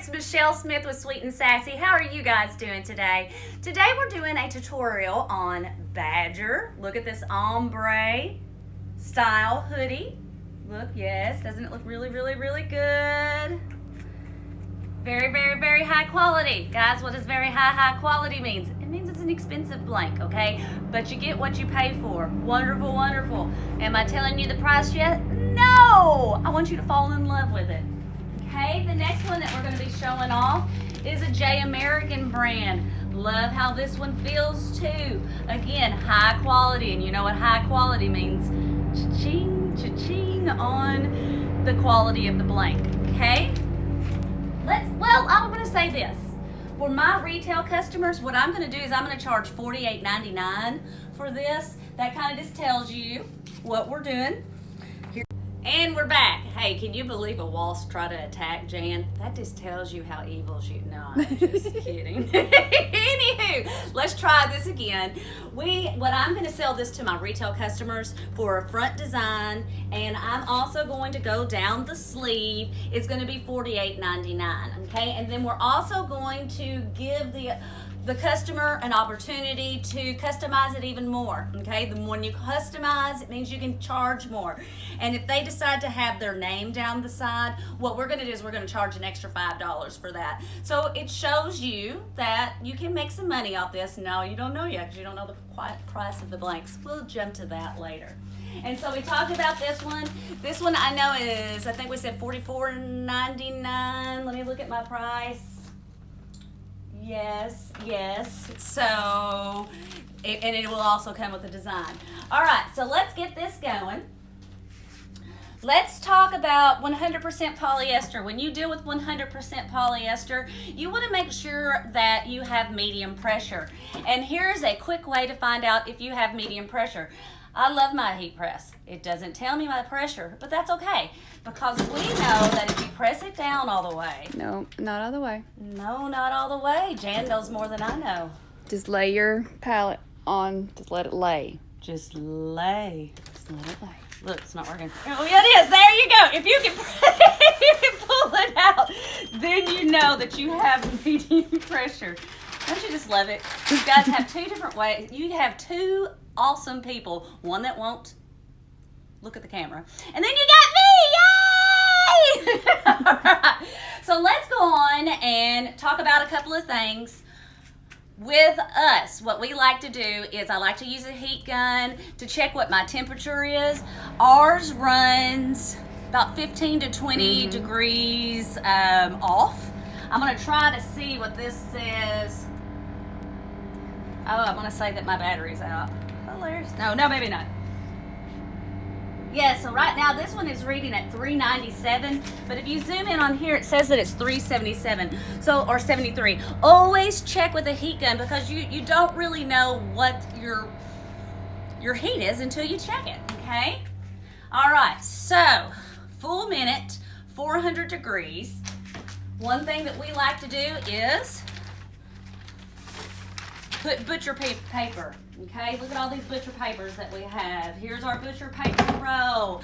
it's Michelle Smith with Sweet and Sassy. How are you guys doing today? Today we're doing a tutorial on Badger. Look at this ombre style hoodie. Look, yes, doesn't it look really, really, really good? Very, very, very high quality. Guys, what does very high quality means? It means it's an expensive blank, okay? But you get what you pay for. Wonderful, wonderful. Am I telling you the price yet? No! I want you to fall in love with it. Okay, the next one that we're going to be showing off is a J American brand. Love how this one feels too. Again, high quality, and you know what high quality means. Cha-ching, cha-ching on the quality of the blank, okay? I'm going to say this. For my retail customers, what I'm going to do is I'm going to charge $48.99 for this. That kind of just tells you what we're doing. And we're back. Hey, can you believe a wasp tried to attack Jan? That just tells you how evil she... No, I'm just kidding. Anywho, let's try this again. What I'm going to sell this to my retail customers for a front design, and I'm also going to go down the sleeve. It's going to be $48.99, okay? And then we're also going to give the customer an opportunity to customize it even more, okay? When you customize, it means you can charge more. And if they decide to have their name down the side, what we're gonna do is we're gonna charge an extra $5 for that. So it shows you that you can make some money off this. No, you don't know yet because you don't know the price of the blanks. We'll jump to that later. And so we talked about this one. This one I know is, I think we said $44.99. Let me look at my price. Yes. So, and it will also come with a design. All right, so let's get this going. Let's talk about 100% polyester. When you deal with 100% polyester, you want to make sure that you have medium pressure. And here's a quick way to find out if you have medium pressure. I love my heat press. It doesn't tell me my pressure, but that's okay, because we know that if you press it down all the way. No, not all the way. No, not all the way. Jan knows more than I know. Just lay your palette on, just let it lay. Just lay. Just let it lay. Look, it's not working. Oh, yeah, it is. There you go. If you can pull it out, then you know that you have medium pressure. Don't you just love it? You guys have two different ways. You have two awesome people. One that won't look at the camera. And then you got me! Yay! All right. So let's go on and talk about a couple of things. With us, what we like to do is I like to use a heat gun to check what my temperature is. Ours runs about 15 to 20 degrees off. I'm going to try to see what this says. Oh, I'm going to say that my battery's out. Hilarious. No, maybe not. Yeah, so right now this one is reading at 397, but if you zoom in on here, it says that it's 377, or 73. Always check with a heat gun, because you don't really know what your heat is until you check it, okay? All right, so full minute, 400 degrees. One thing that we like to do is put butcher paper. Okay, look at all these butcher papers that we have. Here's our butcher paper roll.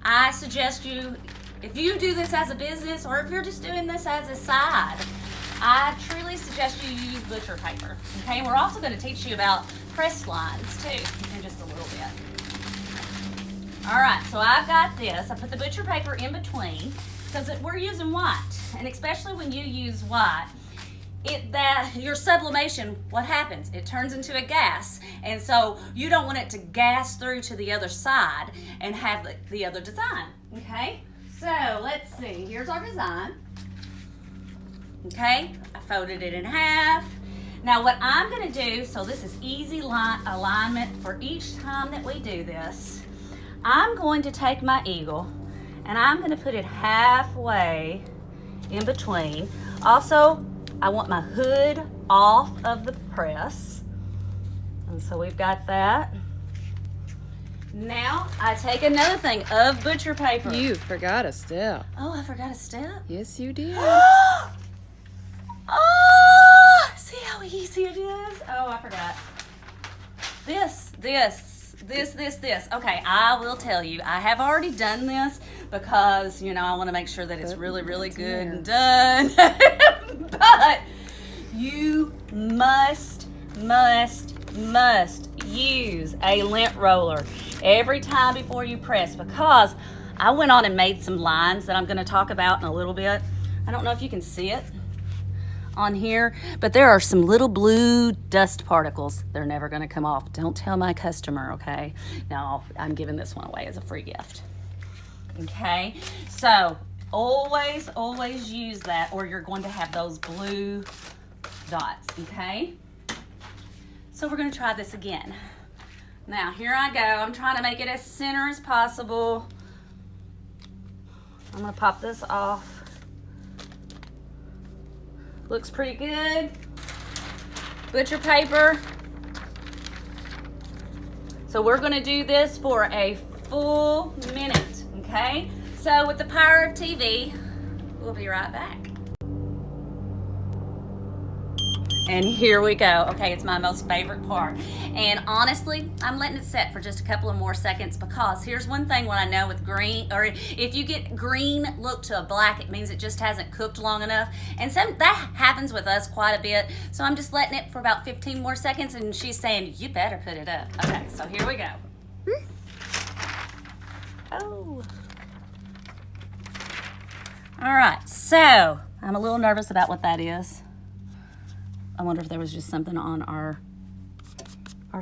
I suggest you, if you do this as a business, or if you're just doing this as a side, I truly suggest you use butcher paper. Okay, we're also going to teach you about press lines too in just a little bit. All right, so I've got this. I put the butcher paper in between because we're using white, and especially when you use white, your sublimation, what happens? It turns into a gas, and so you don't want it to gas through to the other side and have the other design, okay? So let's see, here's our design. Okay, I folded it in half. Now what I'm gonna do, so this is easy alignment for each time that we do this, I'm going to take my eagle and I'm gonna put it halfway in between. Also, I want my hood off of the press. And so we've got that. Now I take another thing of butcher paper. You forgot a step. Oh, I forgot a step? Yes, you did. Oh, see how easy it is? Oh, I forgot. This this. Okay, I will tell you, I have already done this because, you know, I want to make sure that it's really, really good and done. But you must use a lint roller every time before you press, because I went on and made some lines that I'm going to talk about in a little bit. I don't know if you can see it on here, but there are some little blue dust particles. They're never going to come off. Don't tell my customer, okay? No, I'm giving this one away as a free gift. Okay, so always use that, or you're going to have those blue dots. Okay, so we're going to try this again. Now here I go. I'm trying to make it as center as possible. I'm going to pop this off. Looks pretty good. Butcher paper. So we're going to do this for a full minute, okay? So with the power of TV, we'll be right back. And here we go. Okay, it's my most favorite part. And honestly, I'm letting it set for just a couple of more seconds, because here's one thing when I know with green, or if you get green look to a black, it means it just hasn't cooked long enough. And that happens with us quite a bit. So I'm just letting it for about 15 more seconds, and she's saying, you better put it up. Okay, so here we go. Oh. All right, so I'm a little nervous about what that is. I wonder if there was just something on our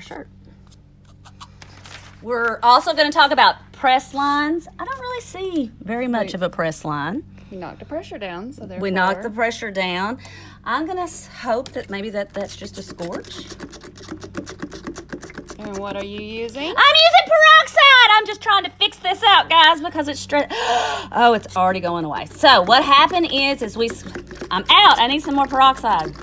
shirt. We're also going to talk about press lines. I don't really see very much of a press line. We knocked the pressure down, so therefore... We knocked the pressure down. I'm going to hope that maybe that's just a scorch. And what are you using? I'm using peroxide. I'm just trying to fix this out, guys, because it's straight. Oh, it's already going away. So what happened is I'm out. I need some more peroxide.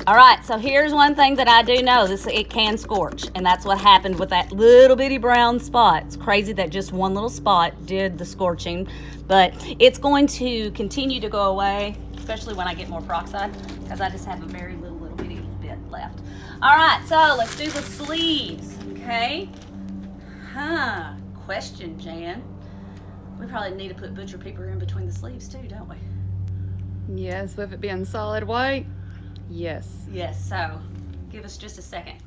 All right, so here's one thing that I do know. It can scorch, and that's what happened with that little bitty brown spot. It's crazy that just one little spot did the scorching, but it's going to continue to go away, especially when I get more peroxide, because I just have a very little bitty bit left. All right, so let's do the sleeves, okay? Question, Jan. We probably need to put butcher paper in between the sleeves too, don't we? Yes, with it being solid white. Yes. Yes, so give us just a second.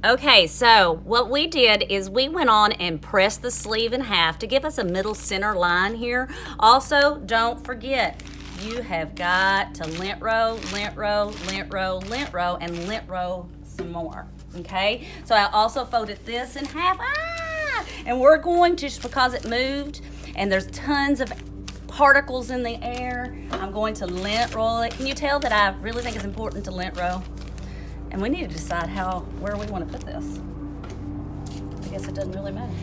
Okay, so what we did is we went on and pressed the sleeve in half to give us a middle center line here. Also, don't forget, you have got to lint row, lint row, lint row, lint row, and lint row some more, okay? So I also folded this in half, and we're going to, just because it moved, and there's tons of particles in the air, I'm going to lint roll it. Can you tell that I really think it's important to lint roll? And we need to decide where we want to put this. I guess it doesn't really matter.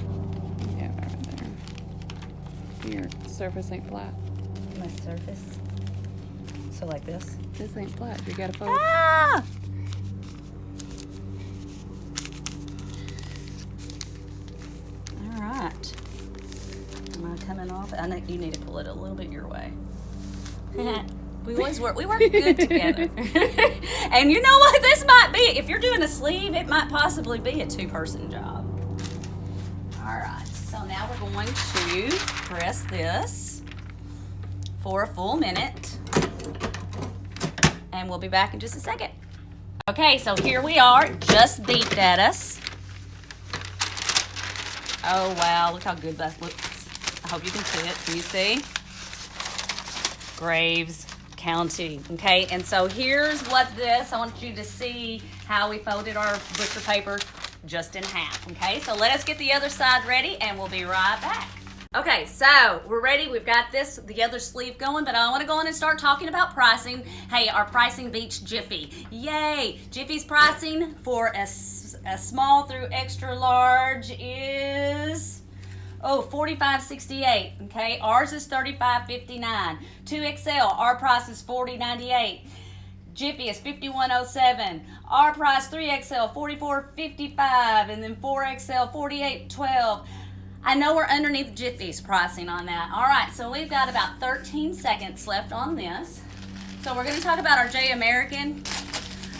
Yeah, right there. Your surface ain't flat. My surface. So like this. This ain't flat. You gotta fold. Ah! All right. Am I coming off? I think you need to pull it a little bit your way. We work good together. And you know what? This might be, if you're doing a sleeve, it might possibly be a two-person job. All right, so now we're going to press this for a full minute. And we'll be back in just a second. Okay, so here we are, just beeped at us. Oh wow, look how good that looks. I hope you can see it. Can you see? Graves County. Okay, and so here's I want you to see how we folded our butcher paper just in half. Okay, so let us get the other side ready and we'll be right back. Okay, so we're ready. We've got the other sleeve going, but I want to go on and start talking about pricing. Hey, our pricing beats Jiffy. Yay! Jiffy's pricing for a small through extra large is $45.68. Okay, ours is $35.59. 2XL, our price is $40.98. Jiffy is $51.07. Our price 3XL $44.55, and then 4XL $48.12. I know we're underneath Jiffy's pricing on that. All right, so we've got about 13 seconds left on this. So we're going to talk about our J American.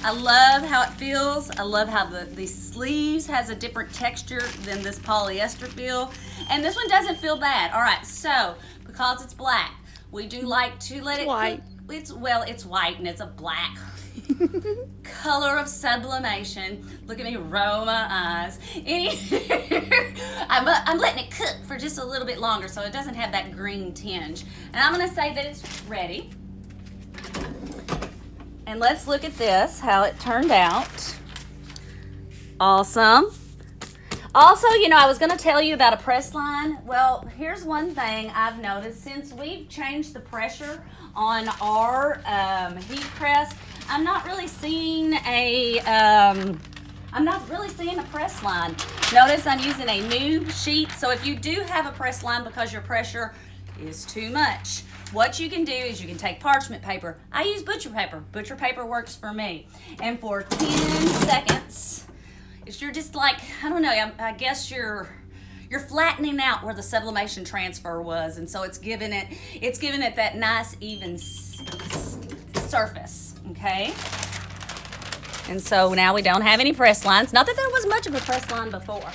I love how it feels. I love how the sleeves has a different texture than this polyester feel. And this one doesn't feel bad. All right, so because it's black, we do like to let it white. Cook. It's white and it's a black color of sublimation. Look at me roll my eyes. I'm letting it cook for just a little bit longer so it doesn't have that green tinge. And I'm gonna say that it's ready. And let's look at this, how it turned out. Awesome. Also, you know, I was going to tell you about a press line. Well, here's one thing I've noticed. Since we've changed the pressure on our heat press, I'm not really seeing a press line. Notice I'm using a new sheet. So if you do have a press line because your pressure is too much, what you can do is you can take parchment paper. I use butcher paper. Butcher paper works for me. And for 10 seconds, you're just like, I don't know, I guess you're flattening out where the sublimation transfer was, and so it's giving it that nice even surface, okay? And so now we don't have any press lines. Not that there was much of a press line before.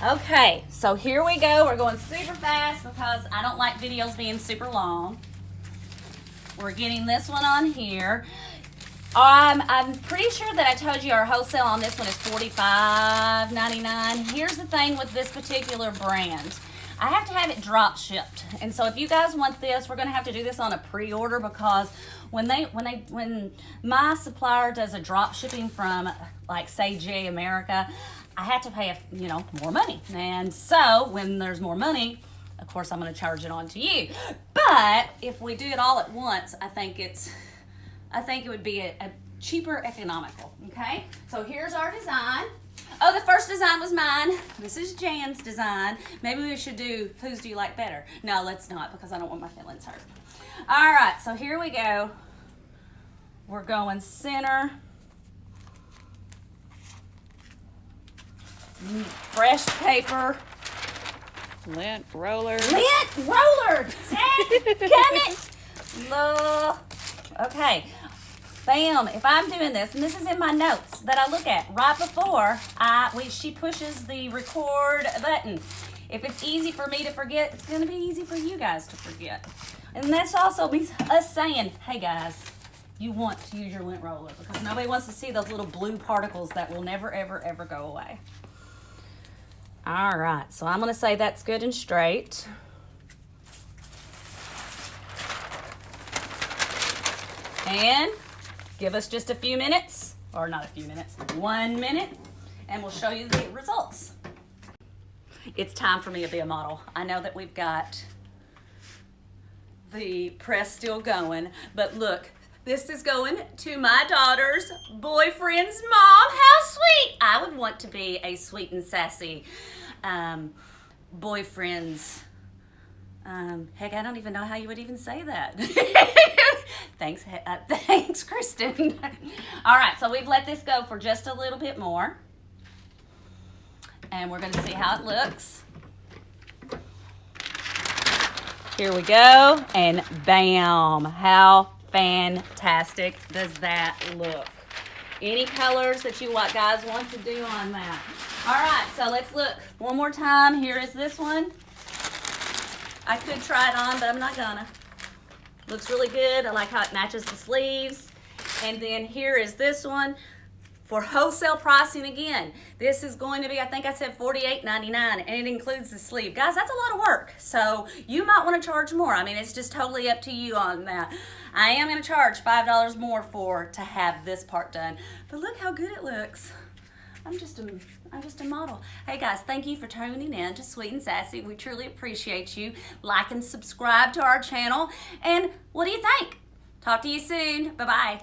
Okay, so here we go. We're going super fast because I don't like videos being super long. We're getting this one on here. I'm pretty sure that I told you our wholesale on this one is $45.99. Here's the thing with this particular brand. I have to have it drop shipped. And so if you guys want this, we're going to have to do this on a pre-order because when my supplier does a drop shipping from, like, say, J America, I have to pay, more money. And so when there's more money, of course, I'm going to charge it on to you. But if we do it all at once, I think it would be a cheaper economical, okay? So here's our design. Oh, the first design was mine. This is Jan's design. Maybe we should do whose do you like better? No, let's not because I don't want my feelings hurt. All right, so here we go. We're going center. Fresh paper. Lint roller. Lint roller! It! Look. Okay. Bam. If I'm doing this, and this is in my notes that I look at right before she pushes the record button. If it's easy for me to forget, it's going to be easy for you guys to forget. And that's also us saying, hey guys, you want to use your lint roller because nobody wants to see those little blue particles that will never, ever, ever go away. All right, so I'm going to say that's good and straight. And give us just a few minutes, or not a few minutes, 1 minute, and we'll show you the results. It's time for me to be a model. I know that we've got the press still going, but look, this is going to my daughter's boyfriend's mom. How sweet! I would want to be a sweet and sassy boyfriend's, heck, I don't even know how you would even say that. Thanks, Kristen. All right, so we've let this go for just a little bit more. And we're going to see how it looks. Here we go. And bam, how fantastic does that look? Any colors that you guys want to do on that? All right, so let's look one more time. Here is this one. I could try it on, but I'm not gonna. Looks really good. I like how it matches the sleeves. And then here is this one for wholesale pricing again. This is going to be, I think I said $48.99, and it includes the sleeve. Guys, that's a lot of work. So you might want to charge more. I mean, it's just totally up to you on that. I am going to charge $5 more to have this part done. But look how good it looks. I'm just a model. Hey guys, thank you for tuning in to Sweet and Sassy. We truly appreciate you. Like and subscribe to our channel. And what do you think? Talk to you soon. Bye-bye.